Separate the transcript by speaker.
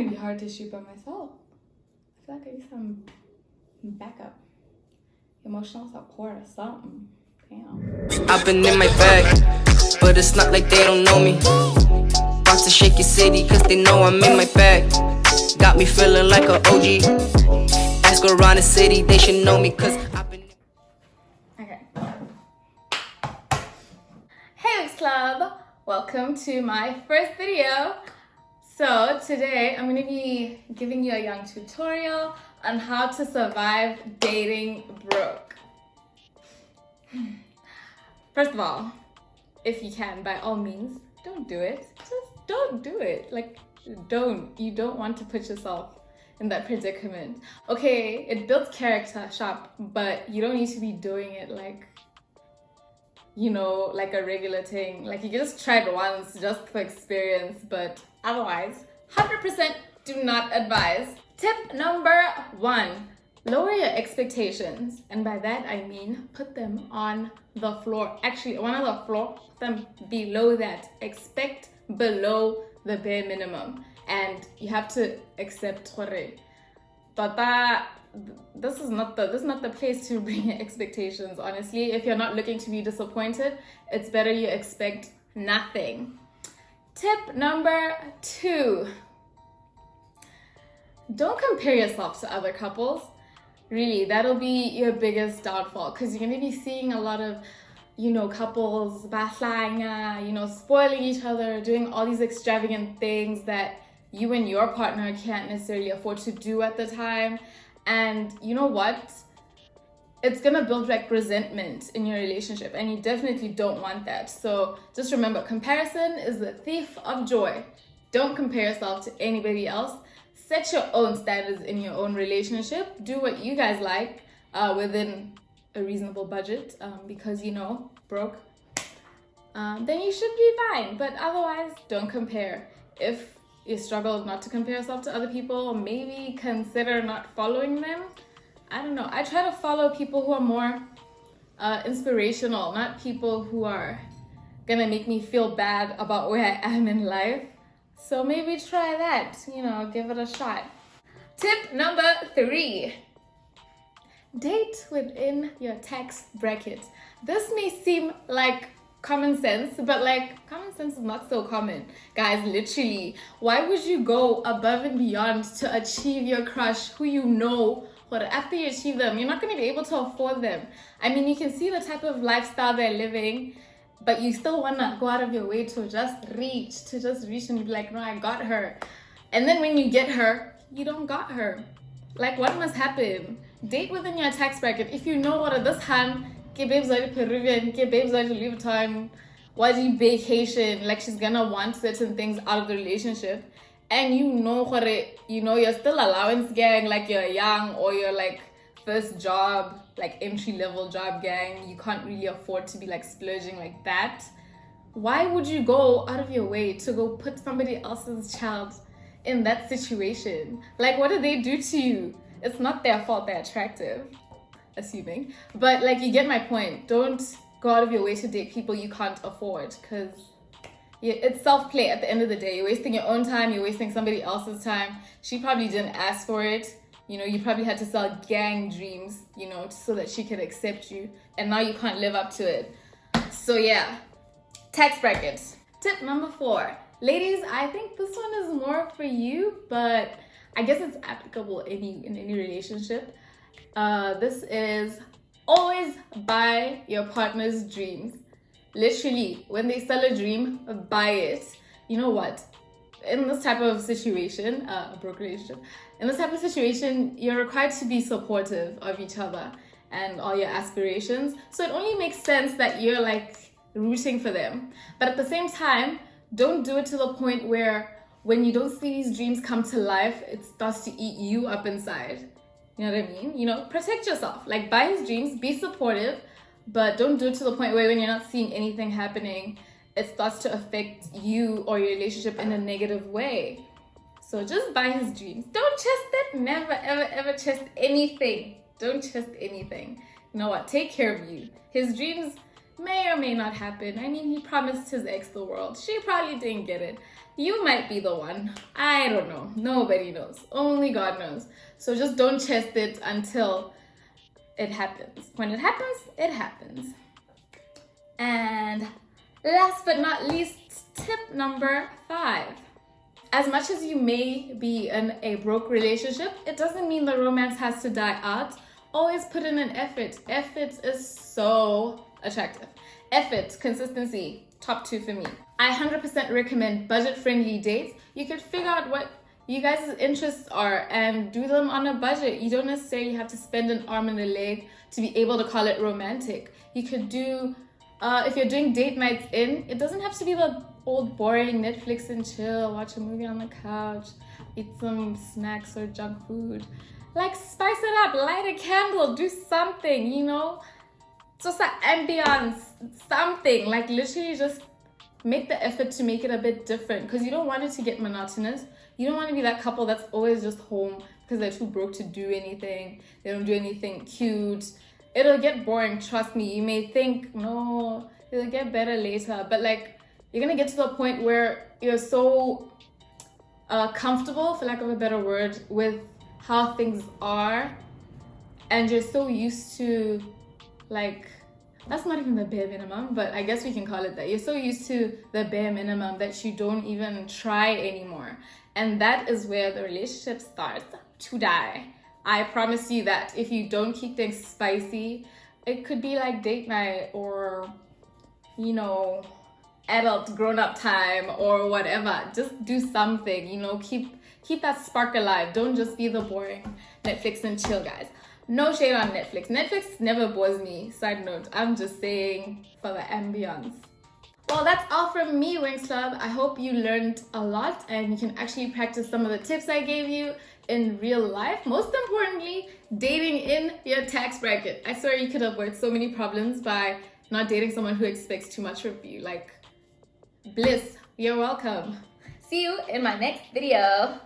Speaker 1: gonna be hard to shoot by myself. I feel like I need some backup, emotional support or something. Damn.
Speaker 2: I've been in my bag, but it's not like they don't know me. About to shake your city, cause they know I'm in my bag. Got me feeling like a OG. Ask around the city, they should know me, cause I've been.
Speaker 1: Okay. Hey Winx Club! Welcome to my first video. So today I'm going to be giving you a young tutorial on how to survive dating broke. First of all, if you can, by all means, don't do it. Just don't do it. Like, don't. You don't want to put yourself in that predicament. Okay, it builds character, sharp, but you don't need to be doing it like, you know, like a regular thing. Like, you just try it once just for experience, but otherwise, 100% do not advise. Tip number 1, lower your expectations. And by that, I mean, put them on the floor. Actually, one on the floor, put them below that. Expect below the bare minimum. And you have to accept Tata, this is not the place to bring your expectations, honestly. If you're not looking to be disappointed, it's better you expect nothing. Tip number 2, don't compare yourself to other couples. Really, that'll be your biggest downfall, because you're going to be seeing a lot of, you know, couples bahlanga, you know, spoiling each other, doing all these extravagant things that you and your partner can't necessarily afford to do at the time. And you know what? It's gonna build like resentment in your relationship, and you definitely don't want that. So just remember, comparison is the thief of joy. Don't compare yourself to anybody else. Set your own standards in your own relationship. Do what you guys like within a reasonable budget, because, you know, broke. Then you should be fine. But otherwise, don't compare. If you struggle not to compare yourself to other people, maybe consider not following them. I don't know. I try to follow people who are more inspirational, not people who are gonna make me feel bad about where I am in life. So maybe try that, you know, give it a shot. Tip number 3, date within your tax bracket. This may seem like common sense, but like, common sense is not so common, guys. Literally, why would you go above and beyond to achieve your crush who you know, but after you achieve them, you're not going to be able to afford them? I mean, you can see the type of lifestyle they're living, but you still want to go out of your way to just reach and be like, no, I got her. And then when you get her, you don't got her. Like, what must happen? Date within your tax bracket. If you know what this hand, babes like Peruvian, babes like Louis Vuitton, why do you vacation? Like, she's gonna want certain things out of the relationship, and you know you're still allowance gang, like you're young, or you're like first job, like entry level job gang. You can't really afford to be like splurging like that. Why would you go out of your way to go put somebody else's child in that situation? Like, what did they do to you? It's not their fault they're attractive, assuming, but like, you get my point. Don't go out of your way to date people you can't afford, because it's self-play at the end of the day. You're wasting your own time, you're wasting somebody else's time. She probably didn't ask for it, you know. You probably had to sell gang dreams, you know, so that she could accept you, and now you can't live up to it. So yeah, tax brackets. Tip number 4, ladies, I think this one is more for you, but I guess it's applicable in any relationship. This is always buy your partner's dreams. Literally, when they sell a dream, buy it. You know what? In this type of situation, a broke relationship, in this type of situation, you're required to be supportive of each other and all your aspirations. So it only makes sense that you're like rooting for them. But at the same time, don't do it to the point where when you don't see these dreams come to life, it starts to eat you up inside. You know what I mean? You know, protect yourself. Like, buy his dreams, be supportive, but don't do it to the point where when you're not seeing anything happening, it starts to affect you or your relationship in a negative way. So just buy his dreams. Don't chest it. Never, ever, ever chest anything. Don't chest anything. You know what? Take care of you. His dreams may or may not happen. I mean, he promised his ex the world. She probably didn't get it. you might be the one. I don't know. Nobody knows. Only God knows. So just don't chest it until it happens. When it happens, it happens. And last but not least, tip number 5. As much as you may be in a broke relationship, it doesn't mean the romance has to die out. Always put in an effort. Effort is so attractive. Effort, consistency, top 2 for me. I 100% recommend budget-friendly dates. You could figure out what you guys' interests are and do them on a budget. You don't necessarily have to spend an arm and a leg to be able to call it romantic. You could do, if you're doing date nights in, it doesn't have to be the old boring Netflix and chill, watch a movie on the couch, eat some snacks or junk food. Like, spice it up, light a candle, do something, you know? Just an ambiance, something. Like, literally just make the effort to make it a bit different, because you don't want it to get monotonous. You don't want to be that couple that's always just home because they're too broke to do anything. They don't do anything cute. It'll get boring, trust me. You may think, no, it'll get better later, but like, you're gonna get to the point where you're so comfortable, for lack of a better word, with how things are, and you're so used to, like, that's not even the bare minimum, but I guess we can call it that. You're so used to the bare minimum that you don't even try anymore. And that is where the relationship starts to die. I promise you that if you don't keep things spicy, it could be like date night or, you know, adult grown-up time or whatever. Just do something, you know, keep that spark alive. Don't just be the boring Netflix and chill guys. No shade on Netflix. Netflix never bores me. Side note, I'm just saying for the ambience. Well, that's all from me, Winx Club. I hope you learned a lot and you can actually practice some of the tips I gave you in real life. Most importantly, dating in your tax bracket. I swear you could avoid so many problems by not dating someone who expects too much of you. Like, bliss. You're welcome. See you in my next video.